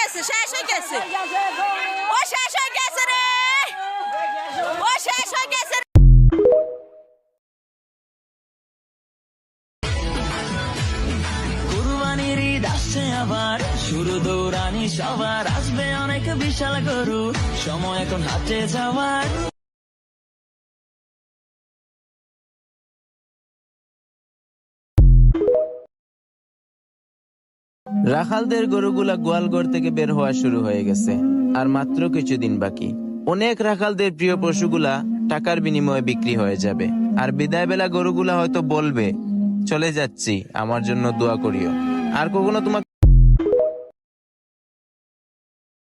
গেছে, শেষ হয়ে গেছে, ও শেষ হয়ে গেছে রে, ও শেষ হয়ে গেছে। কুরবানির ঈদ আসছে আবার, শুরু দৌড়ানি সবার, আসবে অনেক বিশাল গরু, সময় এখন হাতে যাওয়ার। রাখালদের গরুগুলা গোয়ালঘর থেকে বের হওয়া শুরু হয়ে গেছে, আর মাত্র কিছুদিন বাকি। অনেক রাখালদের প্রিয় পশুগুলা টাকার বিনিময়ে বিক্রি হয়ে যাবে, আর বিদায় বেলা গরুগুলা হয়তো বলবে, চলে যাচ্ছি, আমার জন্য দোয়া করিও। আর কখনো তোমাকে